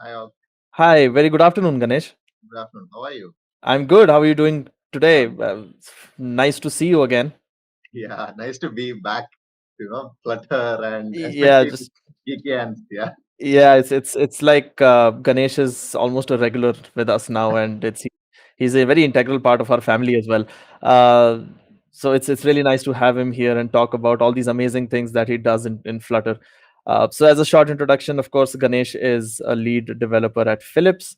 Hi, all. Hi, very good afternoon, Ganesh. Good afternoon. How are you? I'm good. How are you doing today? Um, It's nice to see you again. yeah, nice to be back. Flutter and Yeah, especially just geeky and yeah, yeah, it's like Ganesh is almost a regular with us now, and he's a very integral part of our family as well. Uh, so it's really nice to have him here and talk about all these amazing things that he does in Flutter. So as a short introduction, of course, Ganesh is a lead developer at Philips.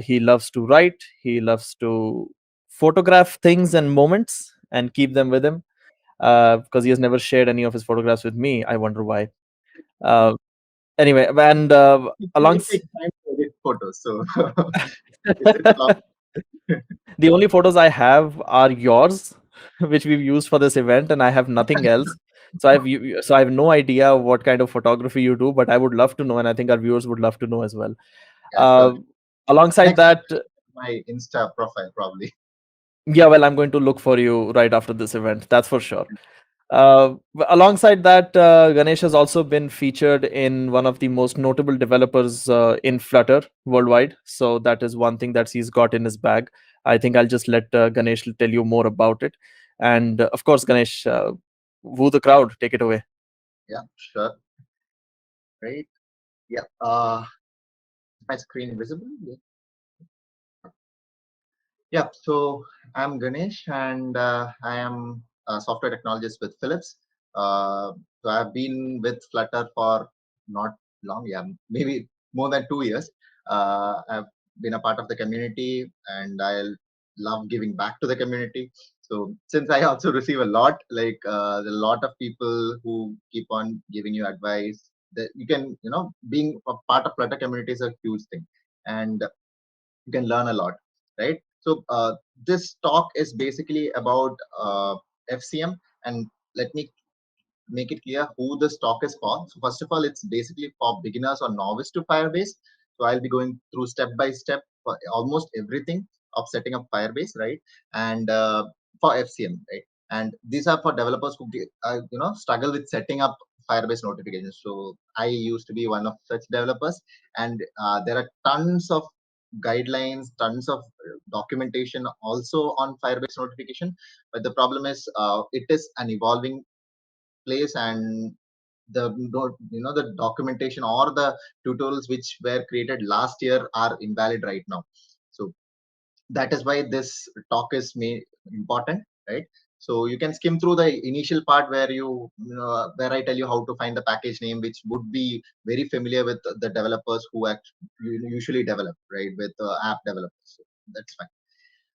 He loves to write. He loves to photograph things and moments and keep them with him. Because he has never shared any of his photographs with me. I wonder why. Uh, Anyway, and it along takes time to edit photos, so it's a lot. the only photos I have are yours, which we've used for this event, and I have nothing else. So I have no idea what kind of photography you do, but I would love to know, and I think our viewers would love to know as well. Yeah, sure. Uh, Alongside Next time, that, my Insta profile probably. yeah, well, I'm going to look for you right after this event. That's for sure. Alongside that, Ganesh has also been featured in one of the most notable developers in Flutter worldwide. So that is one thing that he's got in his bag. I think I'll just let Ganesh tell you more about it. And of course, Ganesh, woo the crowd. Take it away. Yeah, sure. Right. Yeah. My screen visible? Yeah. Yeah. So I'm Ganesh, and I am a software technologist with Philips. So I've been with Flutter for not long, yeah, maybe more than 2 years. I've been a part of the community, and I love giving back to the community. So since I also receive a lot, like there are a lot of people who keep on giving you advice. That you can, being a part of Flutter community is a huge thing, and you can learn a lot, right? So this talk is basically about FCM, and let me make it clear who this talk is for. So first of all, it's basically for beginners or novice to Firebase. So I'll be going through step by step for almost everything of setting up Firebase, right? And for FCM, right? And these are for developers who struggle with setting up Firebase notifications. So I used to be one of such developers, and there are tons of guidelines, tons of documentation also on Firebase notification. But the problem is, it is an evolving place, and the documentation or the tutorials which were created last year are invalid right now. So that is why this talk is important, right? So you can skim through the initial part where where I tell you how to find the package name, which would be very familiar with the developers who usually develop, right, with app developers. So that's fine.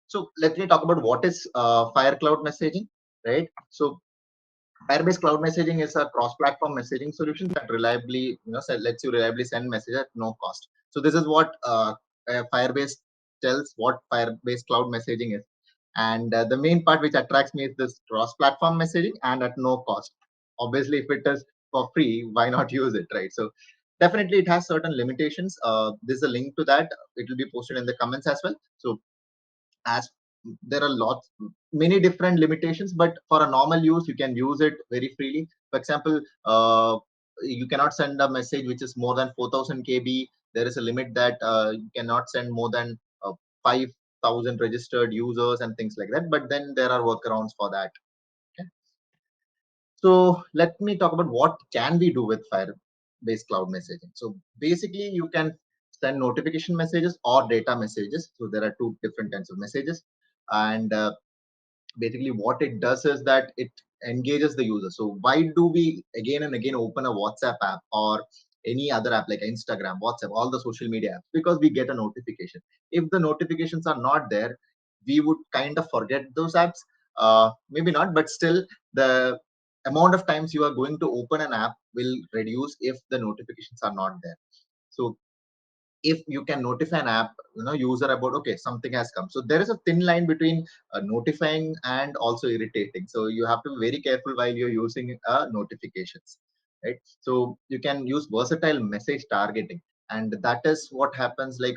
So let me talk about what is Fire Cloud messaging, right? So Firebase Cloud Messaging is a cross-platform messaging solution that reliably, lets you reliably send messages at no cost. So this is what Firebase tells what Firebase Cloud Messaging is. And the main part which attracts me is this cross-platform messaging and at no cost. Obviously, if it is for free, why not use it, right? So definitely it has certain limitations. There's a link to that. It will be posted in the comments as well. So as there are lots many different limitations, but for a normal use you can use it very freely. For example, you cannot send a message which is more than 4000 kb. There is a limit that you cannot send more than 5000 registered users and things like that, but then there are workarounds for that. Okay, so let me talk about what can we do with Firebase Cloud Messaging. So basically, you can send notification messages or data messages. So there are two different kinds of messages, and basically what it does is that it engages the user. So why do we again and again open a WhatsApp app or any other app like Instagram, WhatsApp, all the social media apps? Because we get a notification. If the notifications are not there, we would kind of forget those apps. Maybe not, but still the amount of times you are going to open an app will reduce if the notifications are not there. So if you can notify an app, user about, okay, something has come. So there is a thin line between notifying and also irritating. So you have to be very careful while you're using notifications, right? So you can use versatile message targeting, and that is what happens. Like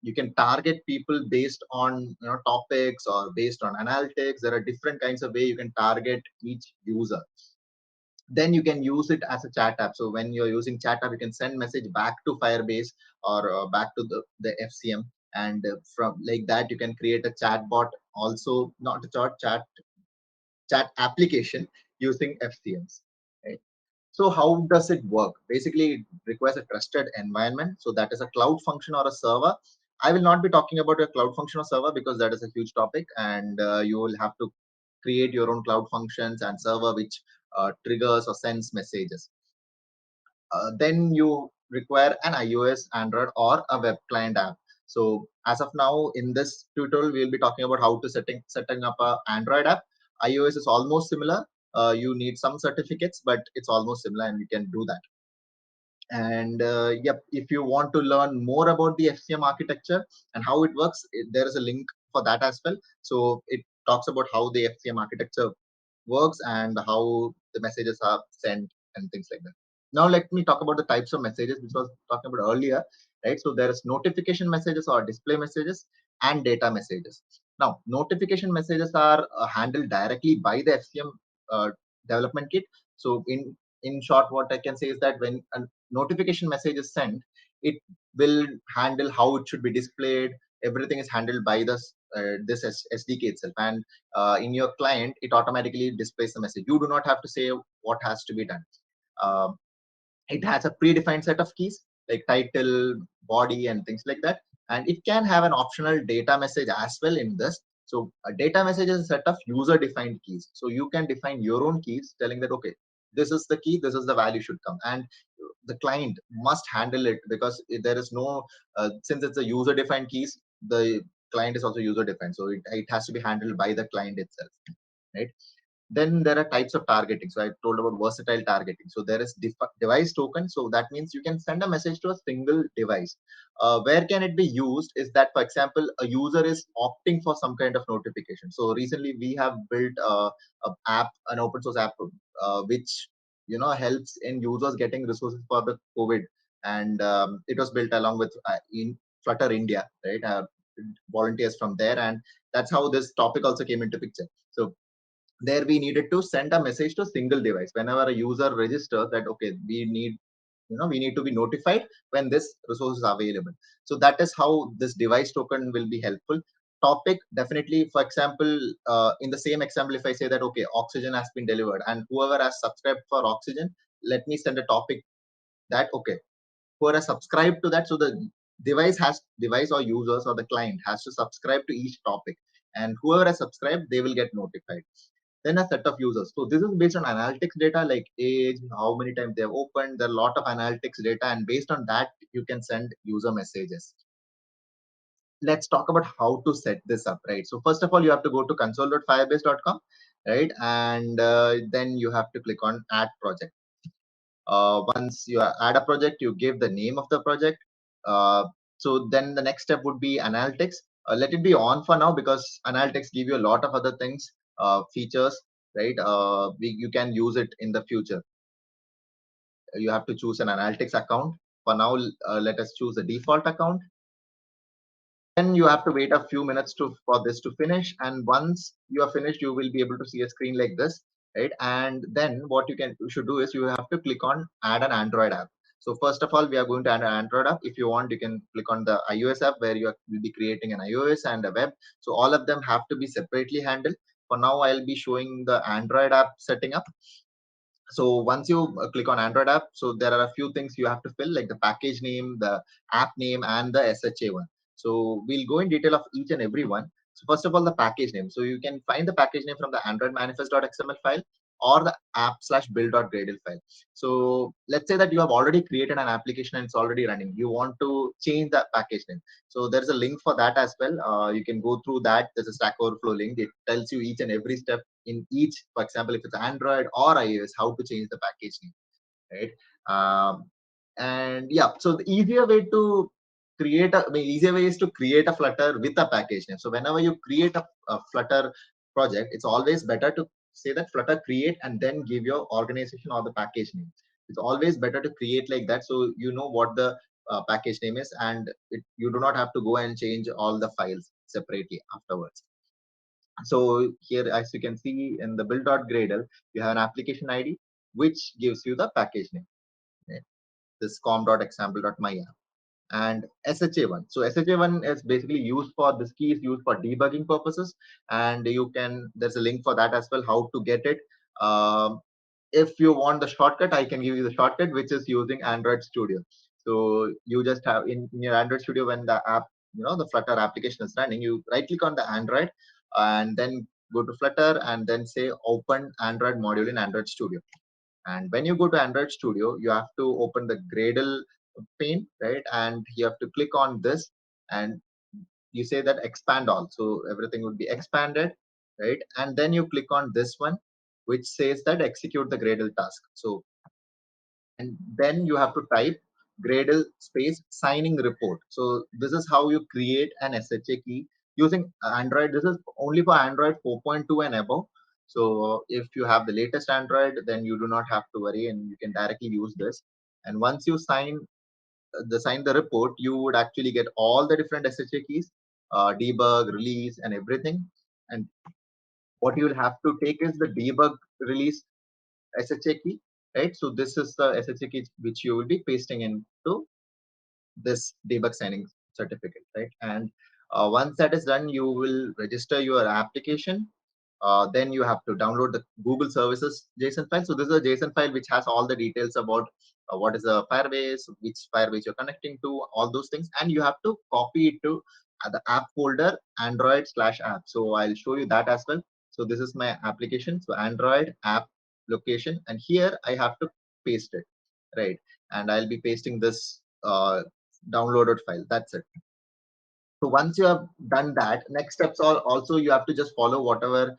you can target people based on topics or based on analytics. There are different kinds of way you can target each user. Then you can use it as a chat app. So when you're using chat app, you can send message back to Firebase or back to the FCM, and from like that you can create a chat bot also, not a chat application using FCMs, right? So how does it work? Basically, it requires a trusted environment. So that is a cloud function or a server. I will not be talking about a cloud function or server because that is a huge topic, and you will have to create your own cloud functions and server which triggers or sends messages. Then you require an iOS, Android, or a web client app. So as of now, in this tutorial, we'll be talking about how to setting up a Android app. iOS is almost similar. You need some certificates, but it's almost similar, and you can do that. And yep, if you want to learn more about the FCM architecture and how it works, there is a link for that as well. So it talks about how the FCM architecture works and how the messages are sent and things like that. Now let me talk about the types of messages which was talking about earlier, right? So there is notification messages or display messages and data messages. Now notification messages are handled directly by the FCM uh, development kit. So in short, what I can say is that when a notification message is sent, it will handle how it should be displayed. Everything is handled by this SDK itself, and in your client, it automatically displays the message. You do not have to say what has to be done. Uh, it has a predefined set of keys like title, body, and things like that. And it can have an optional data message as well in this. So a data message is a set of user defined keys. So you can define your own keys telling that, okay, this is the key, this is the value should come. And the client must handle it because there is no, since it's a user defined keys, the client is also user defined. So it has to be handled by the client itself, right? Then there are types of targeting. So I told about versatile targeting. So there is device token. So that means you can send a message to a single device. Where can it be used is that, for example, a user is opting for some kind of notification. So recently we have built a app, an open source app, which helps in users getting resources for the COVID, and it was built along with in Flutter India, right? Volunteers from there, and that's how this topic also came into picture. So there we needed to send a message to a single device whenever a user registers that, okay, we need to be notified when this resource is available. So that is how this device token will be helpful. Topic, definitely, for example, in the same example, if I say that, okay, oxygen has been delivered and whoever has subscribed for oxygen, let me send a topic that, okay, who are subscribed to that. So the device or users or the client has to subscribe to each topic, and whoever has subscribed, they will get notified. Then a set of users. So this is based on analytics data like age, how many times they have opened. There are a lot of analytics data, and based on that, you can send user messages. Let's talk about how to set this up, right? So first of all, you have to go to console.firebase.com, right? And then you have to click on add project. Once you add a project, you give the name of the project. So then the next step would be analytics. Let it be on for now because analytics give you a lot of other things, features, right? You can use it in the future. You have to choose an analytics account. For now, let us choose a default account. Then you have to wait a few minutes for this to finish, and once you are finished, you will be able to see a screen like this, right? And then what you should do is you have to click on add an Android app. So first of all, we are going to add an Android app. If you want, you can click on the iOS app where will be creating an iOS and a web. So all of them have to be separately handled. For now, I'll be showing the Android app setting up. So once you click on Android app, so there are a few things you have to fill, like the package name, the app name, and the SHA one. So we'll go in detail of each and every one. So first of all, the package name. So you can find the package name from the Android manifest.xml file or the app/build.gradle file. So let's say that you have already created an application and it's already running. You want to change the package name. So there's a link for that as well. You can go through that. There's a Stack Overflow link. It tells you each and every step in each. For example, if it's Android or iOS, how to change the package name, right? And yeah, so the easier way to easier way is to create a Flutter with a package name. So whenever you create a Flutter project, it's always better to say that Flutter create and then give your organization or the package name. It's always better to create like that, so you know what the package name is, and you do not have to go and change all the files separately afterwards. So here, as you can see in the build.gradle, you have an application ID. which gives you the package name. Right? This com.example.myapp and SHA1. So SHA1 is basically used for this key is used for debugging purposes, and there's a link for that as well. How to get it? If you want the shortcut, I can give you the shortcut, which is using Android Studio. So you just have in your Android Studio when the app, the Flutter application is running, you right click on the Android and then go to Flutter and then say open Android module in Android Studio. And when you go to Android Studio, you have to open the Gradle pane, right? And you have to click on this and you say that expand all. So everything will be expanded, right? And then you click on this one, which says that execute the Gradle task. So, and then you have to type Gradle space signing report. So this is how you create an SHA key using Android. This is only for Android 4.2 and above. So if you have the latest Android, then you do not have to worry and you can directly use this. And once you sign the report, you would actually get all the different SHA keys, debug, release, and everything. And what you will have to take is the debug release SHA key, right? So this is the SHA key which you will be pasting into this debug signing certificate, right? And once that is done, you will register your application. Then you have to download the Google Services JSON file. So this is a JSON file which has all the details about what is a Firebase, which Firebase you're connecting to, all those things, and you have to copy it to the app folder Android/app. So I'll show you that as well. So this is my application. So Android app location, and here I have to paste it, right? And I'll be pasting this downloaded file. That's it. So once you have done that, next steps are also you have to just follow whatever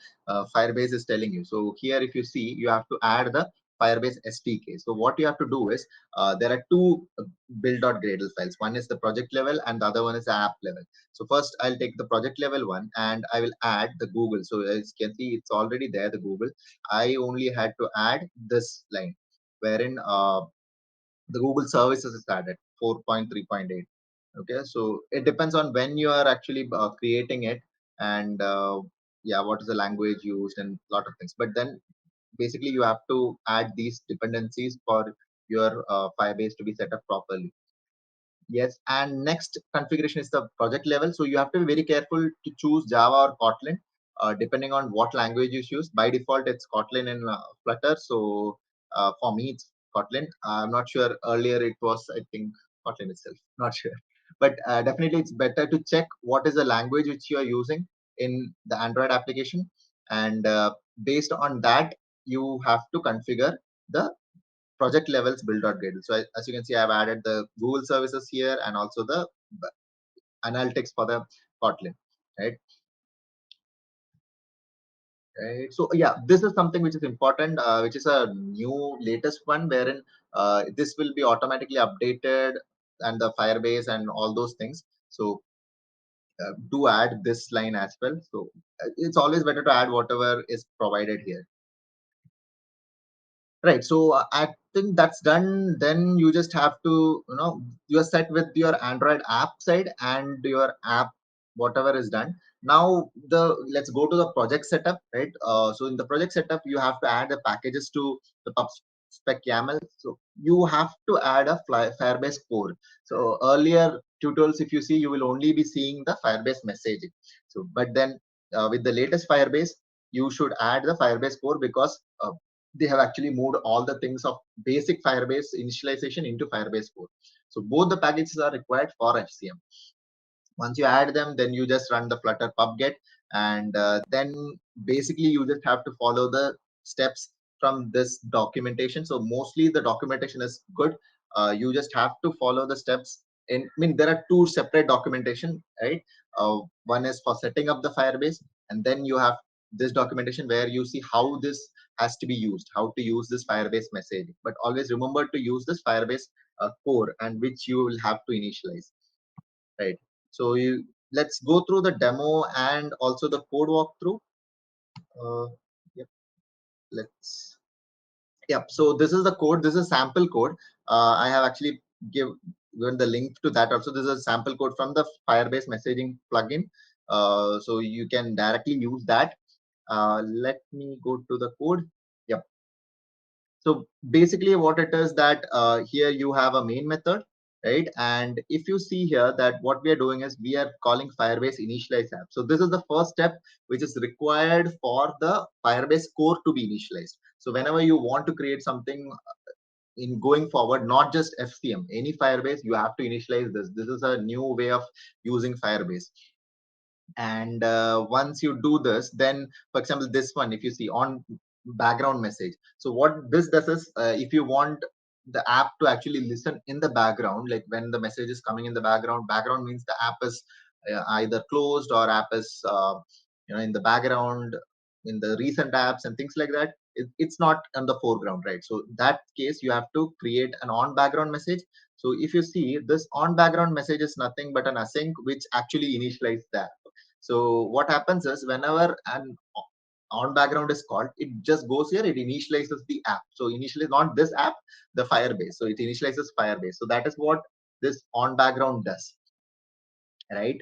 Firebase is telling you. So here, if you see, you have to add the Firebase SDK. So what you have to do is there are two build.gradle files. One is the project level and the other one is the app level. So first I'll take the project level one and I will add the Google. So as you can see, it's already there, the Google. I only had to add this line wherein the Google services is added 4.3.8. Okay, so it depends on when you are actually creating it and yeah, what is the language used and a lot of things. But then basically you have to add these dependencies for your Firebase to be set up properly. Yes, and next configuration is the project level. So you have to be very careful to choose Java or Kotlin, depending on what language you choose. By default, it's Kotlin and Flutter. So for me, it's Kotlin. I'm not sure. Earlier, it was I think Kotlin itself. Not sure, but definitely it's better to check what is the language which you are using in the Android application, and based on that, you have to configure the project levels build.gradle. So as you can see, I've added the Google services here and also the analytics for the Kotlin, right? Right. So yeah, this is something which is important, which is a new latest one wherein this will be automatically updated and the Firebase and all those things. So do add this line as well. So it's always better to add whatever is provided here. Right. So I think that's done. Then you just have to, you're set with your Android app side and your app, whatever is done. Now let's go to the project setup, right? So in the project setup, you have to add the packages to the PubSpec YAML. So you have to add a Firebase core. So earlier tutorials, if you see, you will only be seeing the Firebase messaging. So, but then with the latest Firebase, you should add the Firebase core because they have actually moved all the things of basic Firebase initialization into Firebase core. So both the packages are required for HCM. Once you add them, then you just run the Flutter pubget, and then basically you just have to follow the steps from this documentation. So mostly the documentation is good. You just have to follow the steps. There are two separate documentation, right? One is for setting up the Firebase, and then you have this documentation where you see how this has to be used, how to use this Firebase message. But always remember to use this Firebase core, and which you will have to initialize, right? So let's go through the demo and also the code walkthrough. Uh, yep, let's. Yep. So this is the code. This is sample code. I have actually given the link to that. Also, this is a sample code from the Firebase messaging plugin. So you can directly use that. Let me go to the code. Yep. So basically what it is that here you have a main method, right? And if you see here that what we are doing is we are calling Firebase initialize app. So this is the first step which is required for the Firebase core to be initialized. So whenever you want to create something in going forward, not just FCM, any Firebase, you have to initialize this. This is a new way of using Firebase. And once you do this, then for example this one, if you see on background message, so what this does is if you want the app to actually listen in the background, like when the message is coming in the background means the app is either closed or app is in the background in the recent apps and things like that. It's not on the foreground, right? So that case you have to create an on background message. So if you see, this on background message is nothing but an async which actually initializes that. So what happens is whenever an on background is called, it just goes here, it initializes the app. So initially not this app, the Firebase. So it initializes Firebase. So that is what this on background does, right?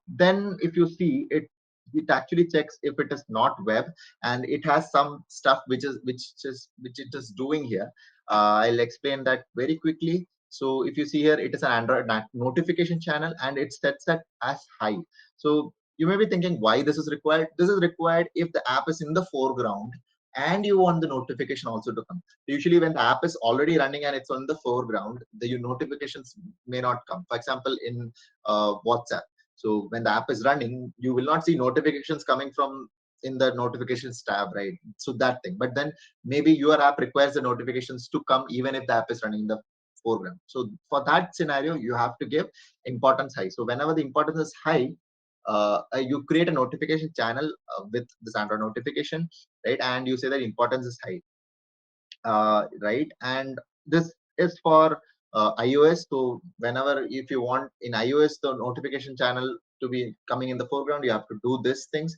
Then if you see it, it actually checks if it is not web, and it has some stuff which it is doing here. I'll explain that very quickly. So if you see here, it is an Android notification channel, and it sets that as high. So you may be thinking why this is required. This is required if the app is in the foreground and you want the notification also to come. Usually when the app is already running and it's on the foreground, the notifications may not come. For example, in WhatsApp, so when the app is running, you will not see notifications coming from in the notifications tab, right? So that thing. But then maybe your app requires the notifications to come even if the app is running in the foreground. So for that scenario, you have to give importance high. So whenever the importance is high, you create a notification channel with this Android notification, right? And you say that importance is high, right? And this is for iOS. So whenever, if you want in iOS the notification channel to be coming in the foreground, you have to do these things.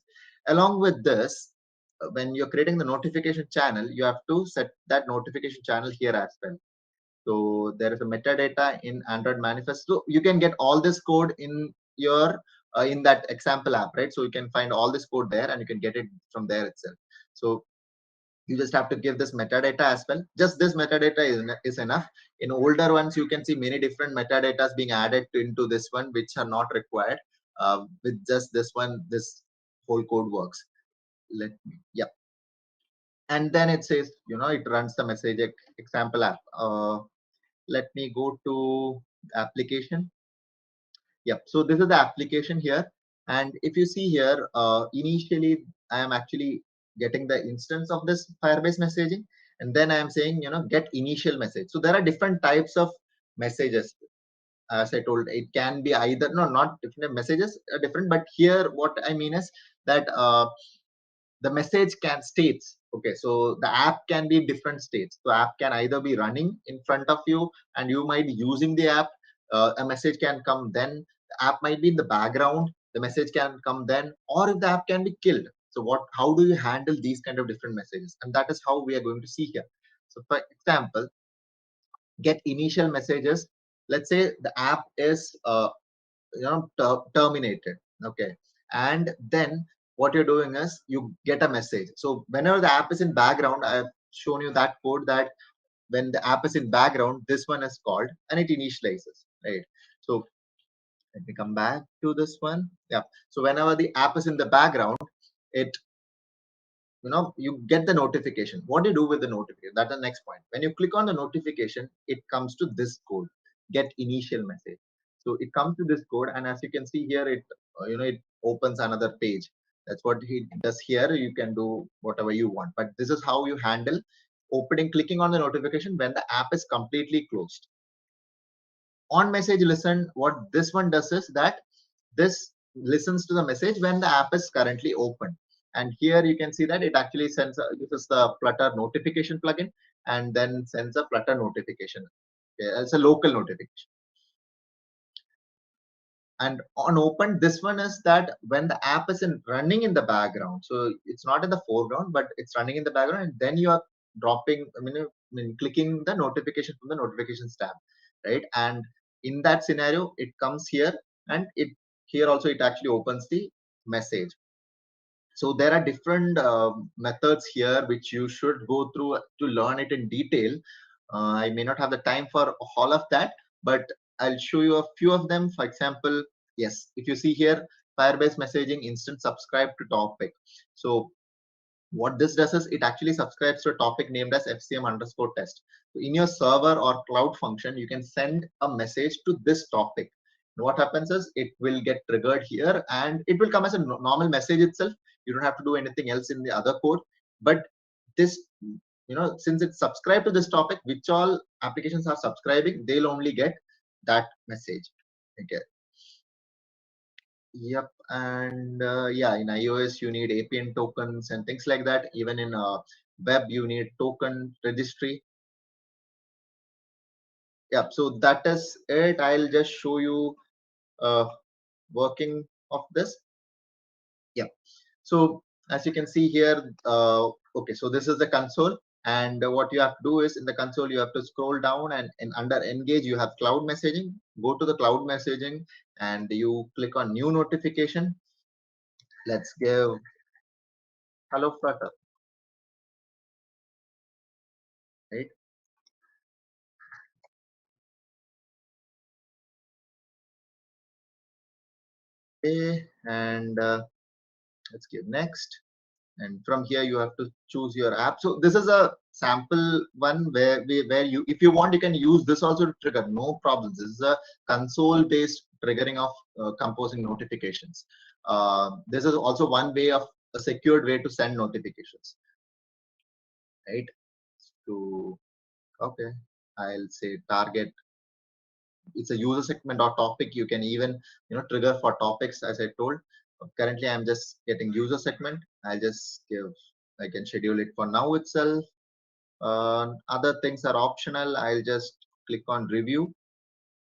Along with this, when you're creating the notification channel, you have to set that notification channel here as well. So there is a metadata in Android manifest. So you can get all this code in your in that example app, right? So you can find all this code there and you can get it from there itself. So you just have to give this metadata as well. Just this metadata is enough. In older ones, you can see many different metadatas being added into this one which are not required. With just this one, this whole code works. Let me, yeah. And then it says, it runs the message example app. Let me go to application. Yep. So this is the application here. And if you see here, initially, I am actually getting the instance of this Firebase messaging. And then I am saying, get initial message. So there are different types of messages. As I told, it can be either, no, not different messages are different, but here what I mean is that the message can states. Okay, so the app can be in different states. So app can either be running in front of you and you might be using the app. A message can come then. The app might be in the background. The message can come then, or if the app can be killed. So how do you handle these kind of different messages? And that is how we are going to see here. So for example, get initial messages. Let's say the app is terminated. Okay, and then what you're doing is you get a message. So whenever the app is in background, I've shown you that code that when the app is in background, this one is called and it initializes, right? So let me come back to this one. Yeah, so whenever the app is in the background, it you get the notification. What do you do with the notification? That's the next point. When you click on the notification, it comes to this code, get initial message. So it comes to this code, and as you can see here, it it opens another page. That's what he does here. You can do whatever you want, but this is how you handle clicking on the notification when the app is completely closed. On message listen, what this one does is that this listens to the message when the app is currently open. And here you can see that it actually sends this is the Flutter notification plugin, and then sends a Flutter notification. Okay, it's a local notification. And on open, this one is that when the app is running in the background, so it's not in the foreground, but it's running in the background, and then you are dropping, clicking the notification from the notifications tab, right? And in that scenario, it comes here, and it here also it actually opens the message. So there are different methods here which you should go through to learn it in detail. I may not have the time for all of that, but I'll show you a few of them. For example, yes, if you see here, Firebase messaging instant subscribe to topic. So what this does is it actually subscribes to a topic named as FCM underscore test. So in your server or cloud function, you can send a message to this topic. And what happens is it will get triggered here and it will come as a normal message itself. You don't have to do anything else in the other code. But this, since it's subscribed to this topic, which all applications are subscribing, they'll only get that message. Okay. Yep, and yeah, in iOS you need APN tokens and things like that. Even in web you need token registry. Yep, so that is it. I'll just show you uh, working of this. Yep. So as you can see here, okay, so this is the console, and what you have to do is in the console you have to scroll down, and under engage you have cloud messaging. Go to the cloud messaging and you click on new notification. Let's give hello Flutter, right? Okay, and let's give next. And from here you have to choose your app. So this is a sample one where you, if you want, you can use this also to trigger, no problems. This is a console based triggering of composing notifications. This is also one way of a secured way to send notifications, right? To okay, I'll say target. It's a user segment or topic. You can even trigger for topics, as I told. Currently I'm just getting user segment. I'll just give, I can schedule it for now itself. Other things are optional. I'll just click on review,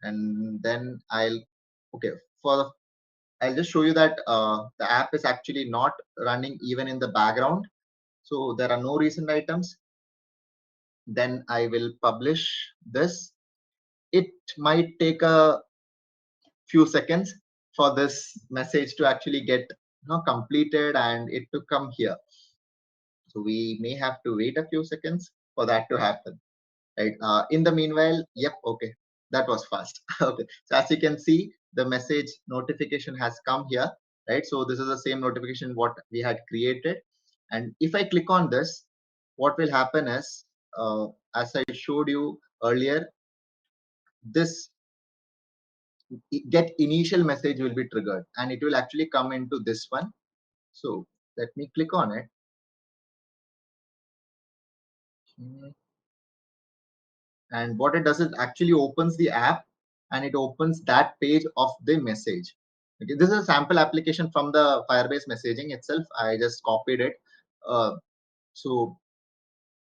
and then I'll okay for I'll just show you that the app is actually not running even in the background, so there are no recent items. Then I will publish this. It might take a few seconds for this message to actually get completed and it to come here. So we may have to wait a few seconds for that to happen, right? In the meanwhile, yep, okay, that was fast. Okay, so as you can see, the message notification has come here, right? So this is the same notification what we had created, and if I click on this, what will happen is, as I showed you earlier, this get initial message will be triggered and it will actually come into this one. So let me click on it. And what it does is actually opens the app and it opens that page of the message. Okay, this is a sample application from the Firebase messaging itself. I just copied it. So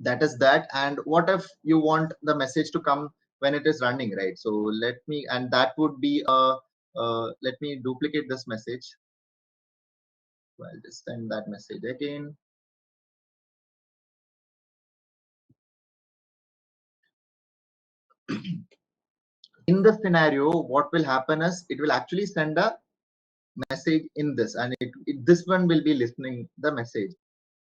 that is that. And what if you want the message to come when it is running, right? So let me, and that would be let me duplicate this message. So I'll just send that message again. In this scenario, what will happen is it will actually send a message in this, and this one will be listening the message.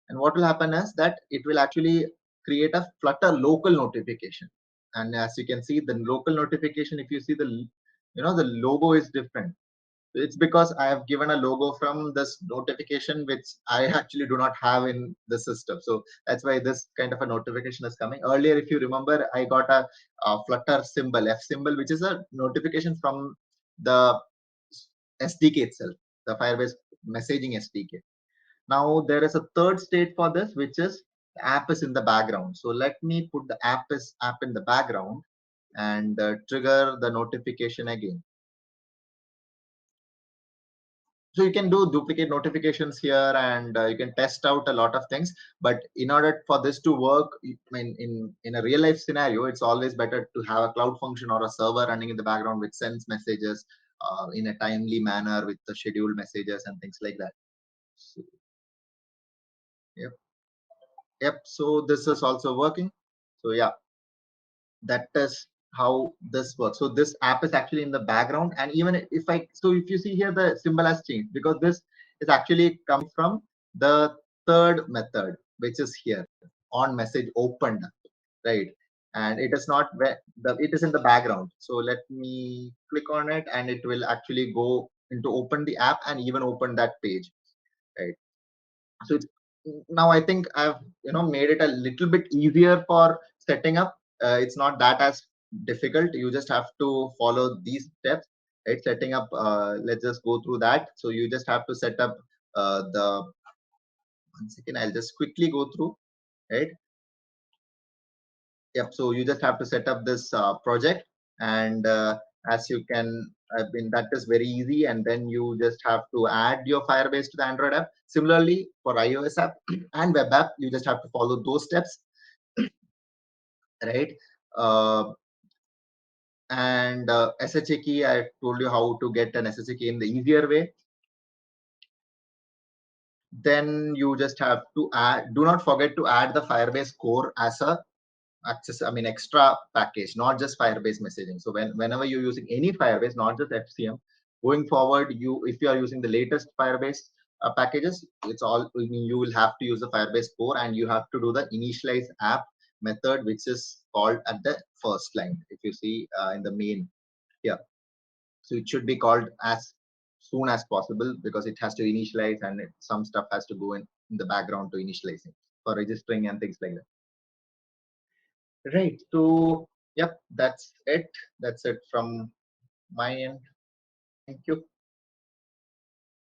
And what will happen is that it will actually create a Flutter local notification. And as you can see, the local notification, if you see the logo is different. It's because I have given a logo from this notification, which I actually do not have in the system. So that's why this kind of a notification is coming. Earlier, if you remember, I got a Flutter symbol, F symbol, which is a notification from the SDK itself, the Firebase messaging SDK. Now there is a third state for this, which is the app is in the background. So let me put the app in the background and trigger the notification again. So you can do duplicate notifications here, and you can test out a lot of things. But in order for this to work, I mean, in a real life scenario, it's always better to have a cloud function or a server running in the background which sends messages in a timely manner with the scheduled messages and things like that. So, yep, yep. So this is also working. So yeah, that is how this works. So this app is actually in the background, and even if you see here, the symbol has changed because this is actually come from the third method, which is here on message opened, right? And it is not where it is in the background. So let me click on it, and it will actually go into open the app and even open that page, right? So it's, now I think I've made it a little bit easier for setting up. It's not that as difficult. You just have to follow these steps, right? Setting up. Let's just go through that. So you just have to set up the 1 second. I'll just quickly go through, right? Yep. So you just have to set up this project, and as you can, I mean, that is very easy. And then you just have to add your Firebase to the Android app. Similarly, for iOS app and web app, you just have to follow those steps, right? Uh, and SHA key, I told you how to get an SHA key in the easier way. Then you just have to add. Do not forget to add the Firebase core as a extra package, not just Firebase messaging. So whenever you're using any Firebase, not just FCM, going forward, if you are using the latest Firebase packages, it's all, I mean, you will have to use the Firebase core, and you have to do the initialize app method, which is called at the first line. If you see in the main here, so it should be called as soon as possible, because it has to initialize, and some stuff has to go in the background to initializing for registering and things like that. Right. So, yep, that's it. That's it from my end. Thank you.